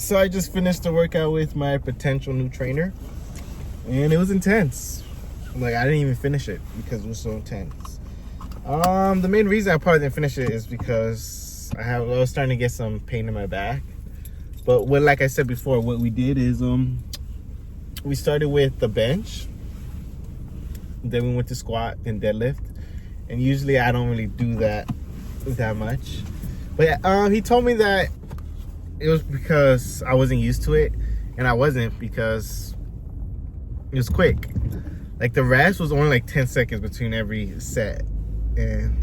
So I just finished the workout with my potential new trainer, and it was intense. Like, I didn't even finish it because it was so intense. The main reason I probably didn't finish it is because I was starting to get some pain in my back. But like I said before, what we did is we started with the bench, then we went to squat and deadlift, and usually I don't really do that much. But he told me that it was because I wasn't used to it, and I wasn't, because it was quick. Like, the rest was only like 10 seconds between every set, and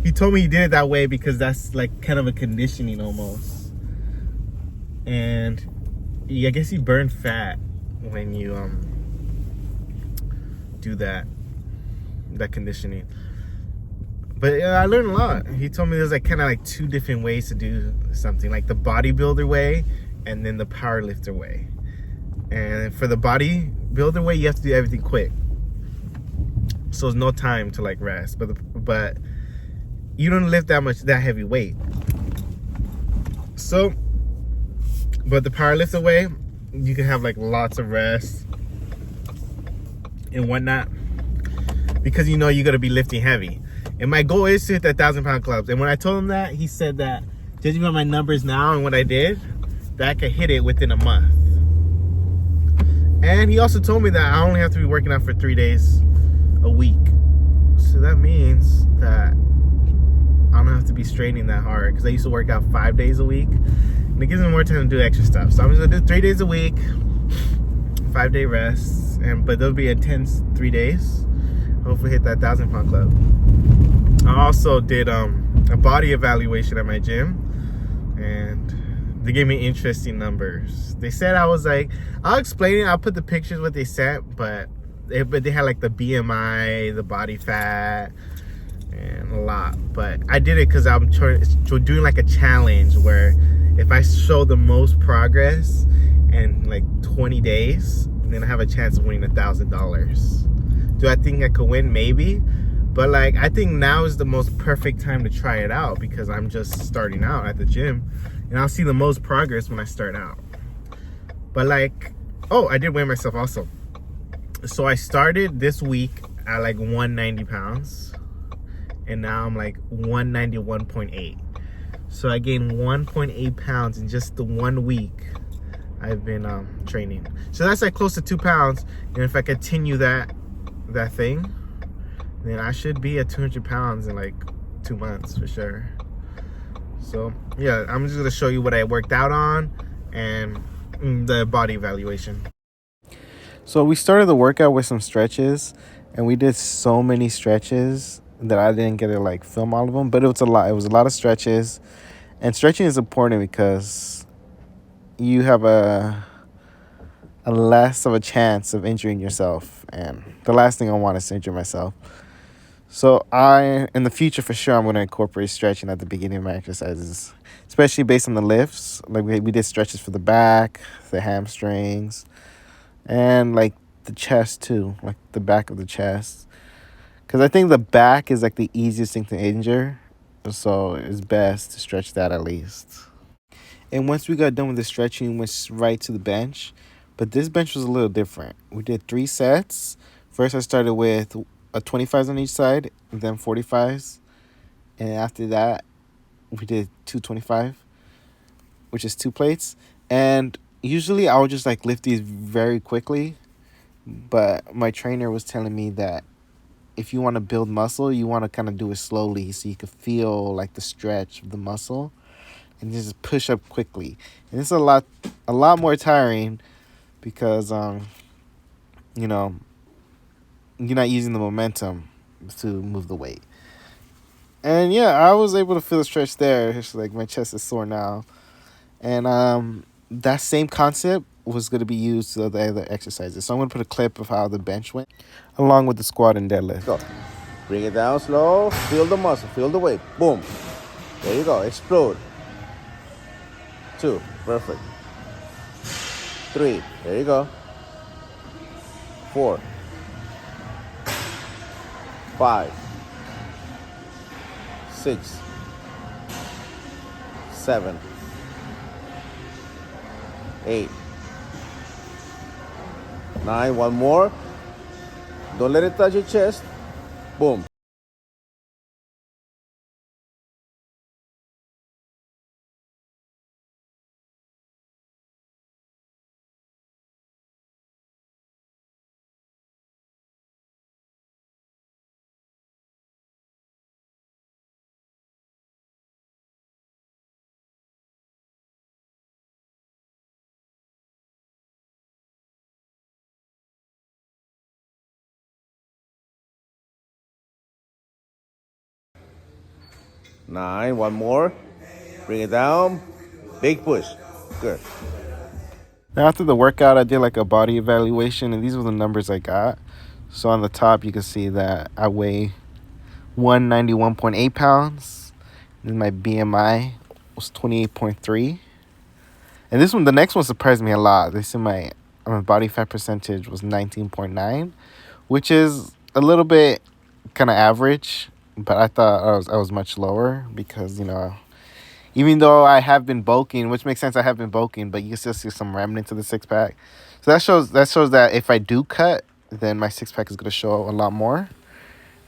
he told me he did it that way because that's like kind of a conditioning almost. And I guess you burn fat when you do that conditioning. But I learned a lot. He told me there's like kind of like two different ways to do something, like the bodybuilder way and then the powerlifter way. And for the bodybuilder way, you have to do everything quick, so there's no time to like rest. But you don't lift that heavy weight. So, but the powerlifter way, you can have like lots of rest and whatnot, because you know you're gonna be lifting heavy. And my goal is to hit that 1,000-pound clubs. And when I told him that, he said that judging by my numbers now and what I did, that I could hit it within a month. And he also told me that I only have to be working out for 3 days a week. So that means that I don't have to be straining that hard, because I used to work out 5 days a week, and it gives me more time to do extra stuff. So I'm just gonna do 3 days a week, 5-day rests, but there'll be intense 3 days. Hopefully hit that 1,000-pound club. I also did a body evaluation at my gym, and they gave me interesting numbers. They said I was like, I'll explain it, I'll put the pictures what they sent, but they had like the BMI, the body fat, and a lot. But I did it because I'm doing like a challenge where if I show the most progress in like 20 days, then I have a chance of winning $1,000. Do I think I could win? Maybe. But like, I think now is the most perfect time to try it out, because I'm just starting out at the gym, and I'll see the most progress when I start out. But like, oh, I did weigh myself also. So I started this week at like 190 pounds, and now I'm like 191.8. So I gained 1.8 pounds in just the 1 week I've been training. So that's like close to 2 pounds. And if I continue that thing, then I should be at 200 pounds in like 2 months for sure. So yeah, I'm just gonna show you what I worked out on and the body evaluation. So we started the workout with some stretches, and we did so many stretches that I didn't get to like film all of them, but it was a lot. It was a lot of stretches, and stretching is important because you have a less of a chance of injuring yourself, and the last thing I want is to injure myself. So in the future, for sure, I'm going to incorporate stretching at the beginning of my exercises, especially based on the lifts. Like we did stretches for the back, the hamstrings, and like the chest too, like the back of the chest. Because I think the back is like the easiest thing to injure, so it's best to stretch that at least. And once we got done with the stretching, we went right to the bench. But this bench was a little different. We did 3 sets. First, I started with 25s on each side, and then 45s. And after that, we did 225, which is 2 plates. And usually, I would just like lift these very quickly. But my trainer was telling me that if you want to build muscle, you want to kind of do it slowly so you can feel like the stretch of the muscle, and just push up quickly. And it's a lot more tiring because you know, you're not using the momentum to move the weight. And yeah, I was able to feel the stretch there. It's like my chest is sore now. And that same concept was going to be used to the other exercises. So I'm going to put a clip of how the bench went along with the squat and deadlift. Go. Bring it down slow. Feel the muscle. Feel the weight. Boom. There you go. Explode. 2. Perfect. 3. There you go. 4. 5. 6. 7. 8, 9, one more. Don't let it touch your chest. Boom. Nine, one more. Bring it down. Big push. Good. Now after the workout, I did like a body evaluation, and these were the numbers I got. So on the top, you can see that I weigh 191.8 pounds. And my BMI was 28.3. And the next one surprised me a lot. They said my body fat percentage was 19.9, which is a little bit kind of average. But I thought I was much lower because, even though I have been bulking, which makes sense, I have been bulking, but you can still see some remnants of the six pack. So that shows that if I do cut, then my six pack is going to show a lot more.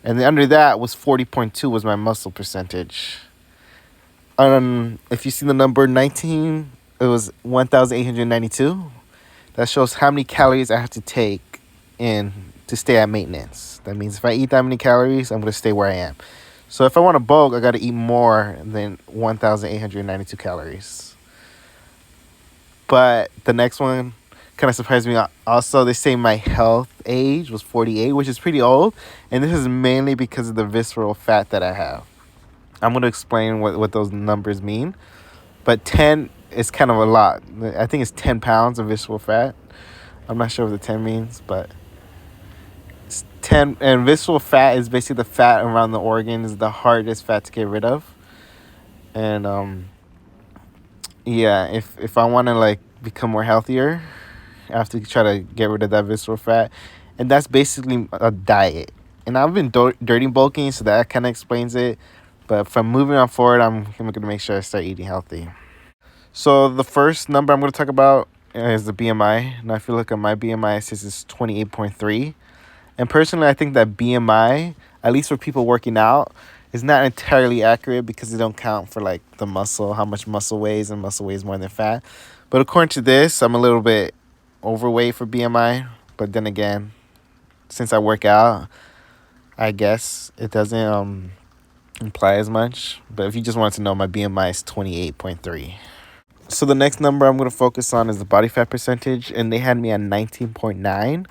And then under that was 40.2 was my muscle percentage. If you see the number 19, it was 1,892. That shows how many calories I have to take in to stay at maintenance. That means if I eat that many calories, I'm going to stay where I am. So if I want to bulk, I got to eat more than 1,892 calories. But the next one kind of surprised me. Also, they say my health age was 48, which is pretty old. And this is mainly because of the visceral fat that I have. I'm going to explain what those numbers mean. But 10 is kind of a lot. I think it's 10 pounds of visceral fat. I'm not sure what the 10 means, but it's 10. And visceral fat is basically the fat around the organs, the hardest fat to get rid of. And yeah, if I want to like become more healthier, I have to try to get rid of that visceral fat. And that's basically a diet. And I've been dirty bulking, so that kind of explains it. But from moving on forward, I'm going to make sure I start eating healthy. So the first number I'm going to talk about is the BMI. Now, if you look at my BMI, it says it's 28.3. And personally, I think that BMI, at least for people working out, is not entirely accurate because they don't count for like the muscle, how much muscle weighs, and muscle weighs more than fat. But according to this, I'm a little bit overweight for BMI. But then again, since I work out, I guess it doesn't imply as much. But if you just want to know, my BMI is 28.3. So the next number I'm going to focus on is the body fat percentage, and they had me at 19.9.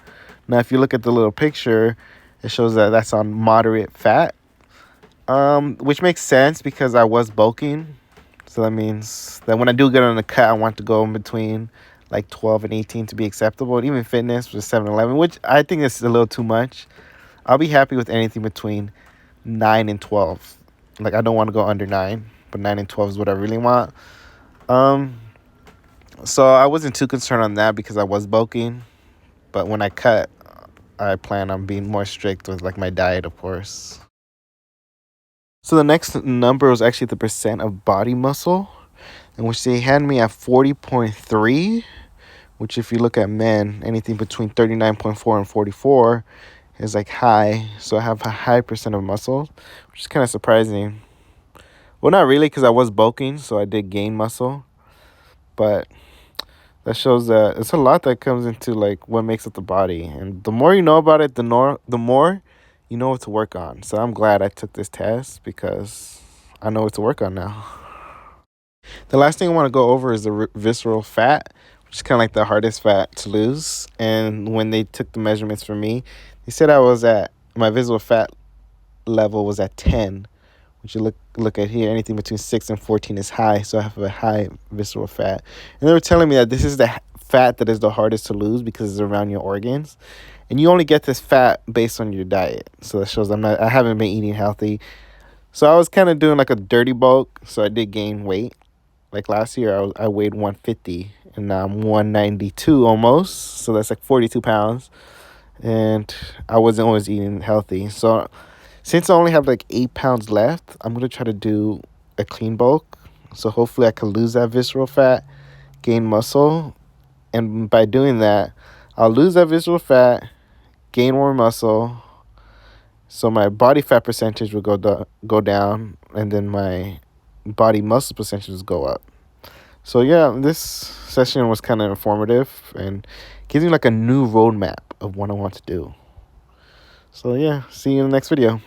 Now, if you look at the little picture, it shows that that's on moderate fat, which makes sense because I was bulking. So that means that when I do get on the cut, I want to go in between like 12 and 18 to be acceptable. And even fitness was 7 and 11, which I think is a little too much. I'll be happy with anything between 9 and 12. Like, I don't want to go under 9, but 9 and 12 is what I really want. So I wasn't too concerned on that because I was bulking. But when I cut, I plan on being more strict with like my diet, of course. So the next number was actually the percent of body muscle, in which they had me at 40.3, which if you look at men, anything between 39.4 and 44 is like high. So I have a high percent of muscle, which is kind of surprising. Well, not really, because I was bulking, so I did gain muscle. But that shows that it's a lot that comes into like what makes up the body. And the more you know about it, the more you know what to work on. So I'm glad I took this test because I know what to work on now. The last thing I want to go over is the visceral fat, which is kind of like the hardest fat to lose. And when they took the measurements for me, they said my visceral fat level was at 10. Which you look at here, anything between 6 and 14 is high, so I have a high visceral fat. And they were telling me that this is the fat that is the hardest to lose because it's around your organs. And you only get this fat based on your diet. So that shows I haven't been eating healthy. So I was kind of doing like a dirty bulk, so I did gain weight. Like last year, I weighed 150, and now I'm 192 almost. So that's like 42 pounds. And I wasn't always eating healthy. So since I only have like 8 pounds left, I'm going to try to do a clean bulk. So hopefully I can lose that visceral fat, gain muscle, And by doing that, I'll lose that visceral fat, gain more muscle, so my body fat percentage will go down, and then my body muscle percentages go up. So yeah, this session was kind of informative and gives me like a new roadmap of what I want to do. So yeah, see you in the next video.